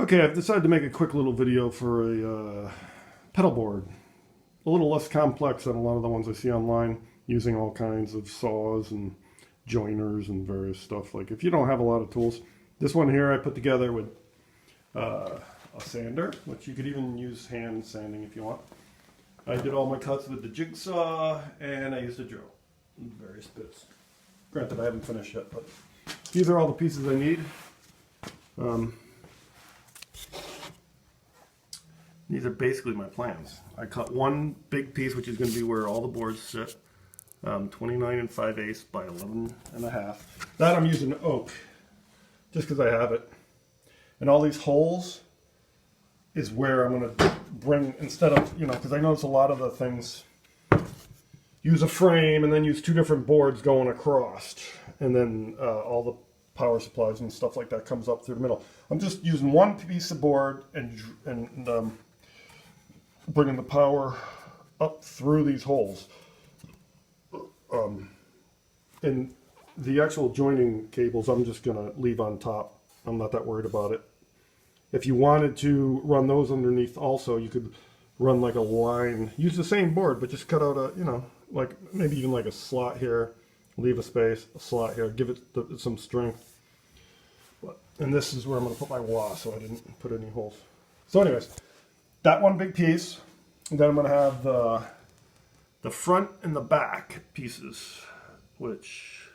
Okay, I've decided to make a quick little video for a pedal board. A little less complex than a lot of the ones I see online, using all kinds of saws and joiners and various stuff. Like if you don't have a lot of tools, this one here I put together with a sander, which you could even use hand sanding if you want. I did all my cuts with the jigsaw and I used a drill in various bits. Granted, I haven't finished yet, but these are all the pieces I need. These are basically my plans. I cut one big piece, which is going to be where all the boards sit, 29 5/8 by 11 1/2. That I'm using oak, just because I have it. And all these holes is where I'm going to bring, instead of, because I notice a lot of the things use a frame and then use two different boards going across, and then all the power supplies and stuff like that comes up through the middle. I'm just using one piece of board and bringing the power up through these holes. And the actual joining cables I'm just going to leave on top. I'm not that worried about it. If you wanted to run those underneath also, you could run like a line, use the same board, but just cut out a, like maybe even like a slot here, leave a space, a slot here, give it some strength. And this is where I'm going to put my wah, so I didn't put any holes. So anyways, that one big piece, and then I'm going to have the front and the back pieces, which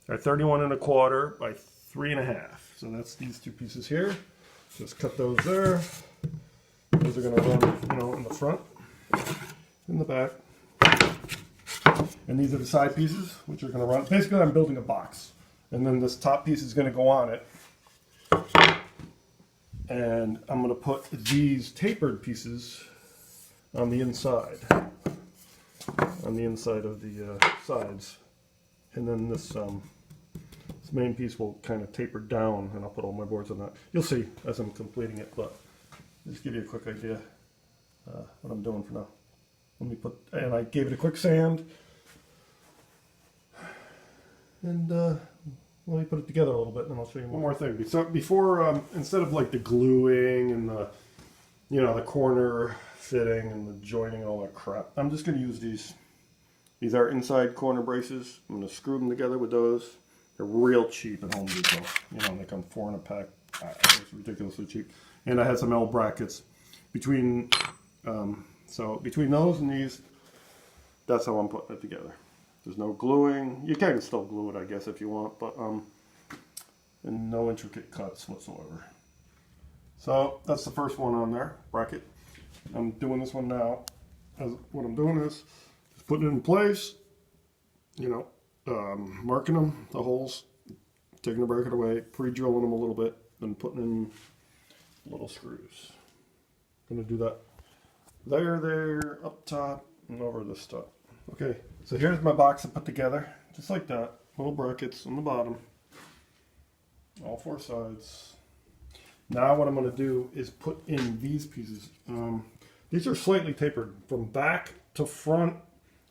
are 31 1/4 by 3 1/2. So that's these two pieces here. Just cut those there. Those are going to run, in the front, in the back. And these are the side pieces, which are going to run. Basically, I'm building a box. And then this top piece is going to go on it. And I'm going to put these tapered pieces on the inside. On the inside of the sides. And then this main piece will kind of taper down, and I'll put all my boards on that. You'll see as I'm completing it, but just give you a quick idea what I'm doing for now. And I gave it a quick sand, and let me put it together a little bit, and then I'll show you one more thing. So before, instead of like the gluing and the, the corner fitting and the joining and all that crap, I'm just going to use these. These are inside corner braces. I'm going to screw them together with those. They're real cheap at Home Depot. They come 4 in a pack. It's ridiculously cheap. And I had some L brackets between. So between those and these, that's how I'm putting it together. There's no gluing. You can still glue it, I guess, if you want, but and no intricate cuts whatsoever. So that's the first one on there, bracket. I'm doing this one now. What I'm doing is just putting it in place. Marking them, the holes, taking the bracket away, pre-drilling them a little bit, then putting in little screws. I'm going to do that there, up top, and over this top. Okay, so here's my box I put together, just like that. Little brackets on the bottom, all 4 sides. Now what I'm going to do is put in these pieces. These are slightly tapered from back to front.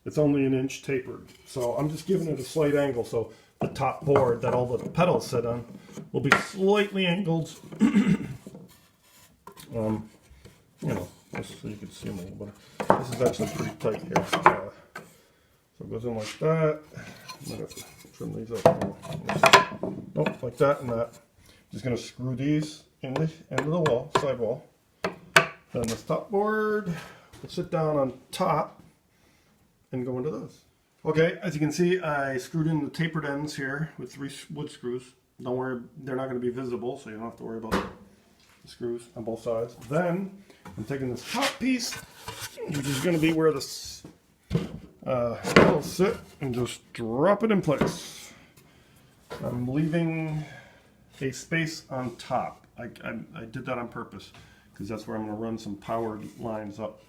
It's only 1 inch tapered, so I'm just giving it a slight angle so the top board that all the pedals sit on will be slightly angled. Just so you can see them a little better. This is actually pretty tight here. So it goes in like that. I might have to trim these up. Nope, like that and that. Just going to screw these in the end of the wall, side wall. Then this top board will sit down on top and go into those. Okay, as you can see, I screwed in the tapered ends here with 3 wood screws. Don't worry, they're not going to be visible, so you don't have to worry about the screws on both sides. Then I'm taking this top piece, which is going to be where the pedals sit, and just drop it in place. I'm leaving a space on top. I did that on purpose because that's where I'm going to run some power lines up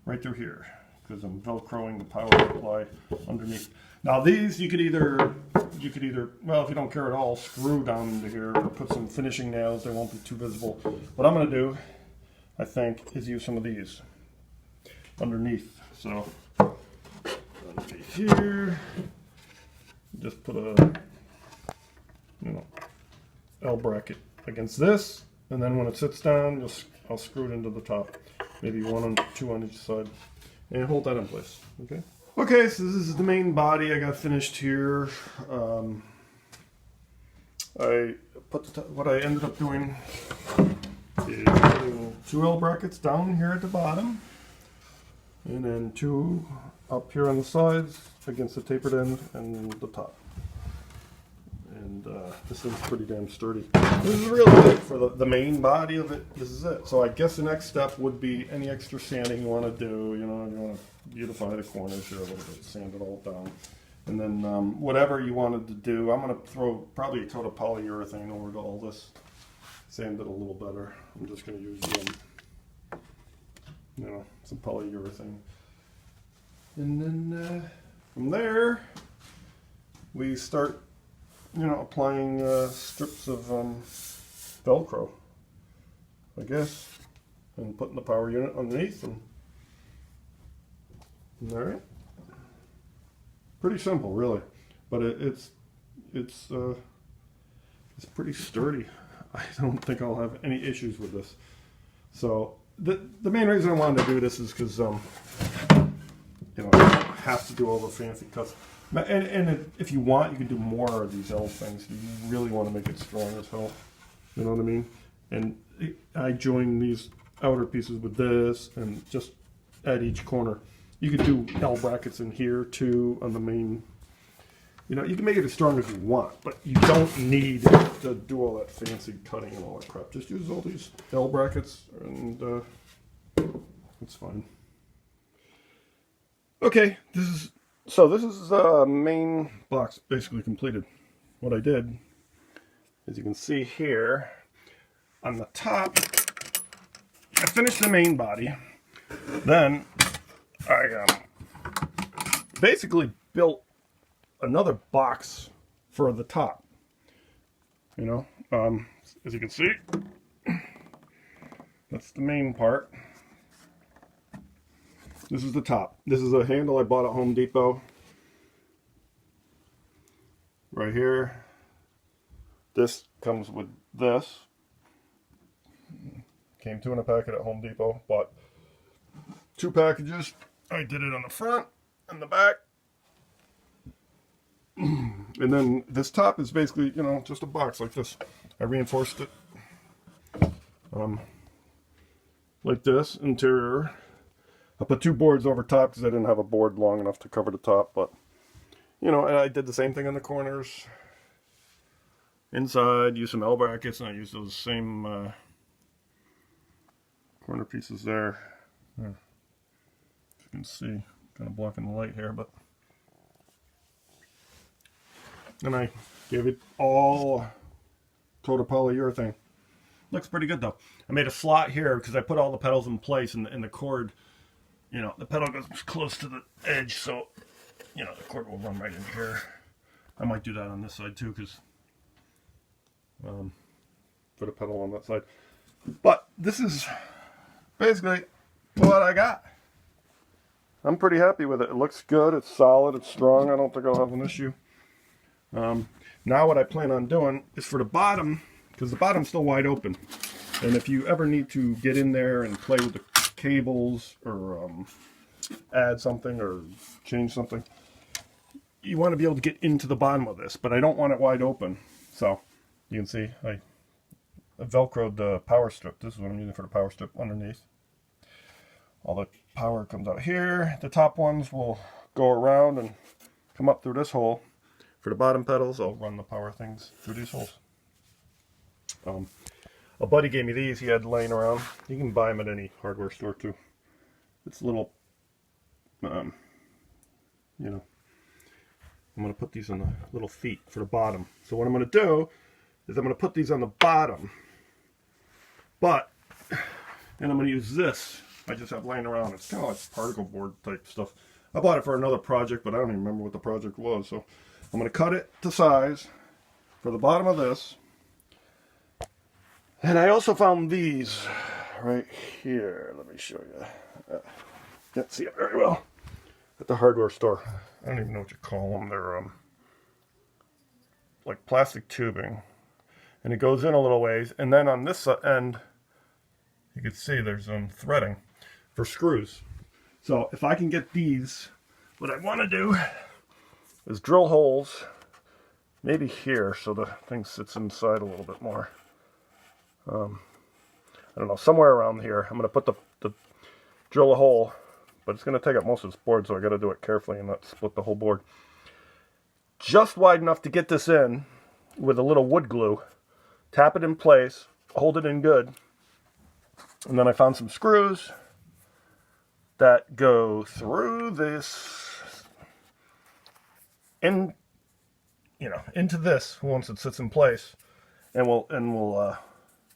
right through here, because I'm velcroing the power supply underneath. Now these you could either, well, if you don't care at all, screw down into here or put some finishing nails. They won't be too visible. What I'm going to do, I think, is use some of these underneath. So underneath here, just put a L bracket against this, and then when it sits down, I'll screw it into the top. Maybe 1 and 2 on each side. And hold that in place, okay? Okay, so this is the main body I got finished here. What I ended up doing is putting 2 L brackets down here at the bottom, and then 2 up here on the sides against the tapered end and the top. And this thing's pretty damn sturdy. This is really good for the main body of it. This is it. So I guess the next step would be any extra sanding you want to do. You know, you want to beautify the corners here a little bit, sand it all down. And then whatever you wanted to do, I'm going to throw probably a coat of polyurethane over to all this, sand it a little better. I'm just going to use some polyurethane. And then from there, we start, applying strips of Velcro, I guess, and putting the power unit underneath. And all right. Pretty simple, really, but it's pretty sturdy. I don't think I'll have any issues with this. So the main reason I wanted to do this is because I don't have to do all the fancy cuts. And if you want, you can do more of these L things. You really want to make it strong as hell. You know what I mean? And I join these outer pieces with this, and just at each corner. You could do L brackets in here too on the main. You can make it as strong as you want, but you don't need to do all that fancy cutting and all that crap. Just use all these L brackets, and it's fine. Okay, this is the main box basically completed. What I did, as you can see here, on the top, I finished the main body. Then I basically built another box for the top. As you can see, that's the main part. This is the top. This is a handle I bought at Home Depot. Right here. This comes with this. Came 2 in a packet at Home Depot. Bought 2 packages. I did it on the front and the back. And then this top is basically, just a box like this. I reinforced it like this, interior. I put 2 boards over top because I didn't have a board long enough to cover the top, but and I did the same thing on the corners. Inside, used some L brackets, and I used those same corner pieces there. Yeah. You can see, kind of blocking the light here, but then I gave it all coat of polyurethane. Looks pretty good though. I made a slot here because I put all the pedals in place, and the cord, the pedal goes close to the edge, so the cord will run right in here. I might do that on this side too, because put a pedal on that side. But this is basically what I got. I'm pretty happy with it. It looks good. It's solid. It's strong. I don't think I'll have an issue. Now what I plan on doing is for the bottom, because the bottom's still wide open. And if you ever need to get in there and play with the cables or add something or change something, you want to be able to get into the bottom of this, but I don't want it wide open. So you can see I velcroed the power strip. This is what I'm using for the power strip underneath. All the power comes out here. The top ones will go around and come up through this hole. For the bottom pedals, I'll run the power things through these holes. A buddy gave me these he had laying around. You can buy them at any hardware store too. It's a little, I'm going to put these on the little feet for the bottom. So what I'm going to do is I'm going to put these on the bottom. And I'm going to use this. I just have laying around. It's kind of like particle board type stuff. I bought it for another project, but I don't even remember what the project was. So I'm going to cut it to size for the bottom of this. And I also found these right here. Let me show you. Can't see it very well. At the hardware store. I don't even know what you call them. They're like plastic tubing. and it goes in a little ways, and then on this end, you can see there's threading for screws. So if I can get these, what I want to do is drill holes, maybe here, so the thing sits inside a little bit more. I don't know, somewhere around here. I'm going to put the drill a hole, but it's going to take up most of this board, so I got to do it carefully and not split the whole board. Just wide enough to get this in with a little wood glue. Tap it in place, hold it in good, and then I found some screws that go through this, into this once it sits in place, and will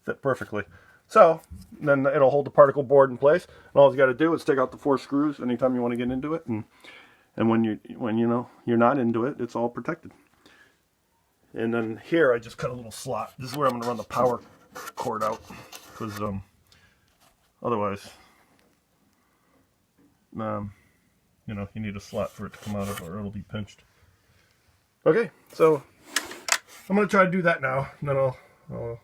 fit perfectly. So then it'll hold the particle board in place, and all you got to do is take out the 4 screws anytime you want to get into it, and when you're not into it, it's all protected. And then here I just cut a little slot. This is where I'm going to run the power cord out, because otherwise, you need a slot for it to come out of, or it'll be pinched. Okay, so I'm going to try to do that now, and then I'll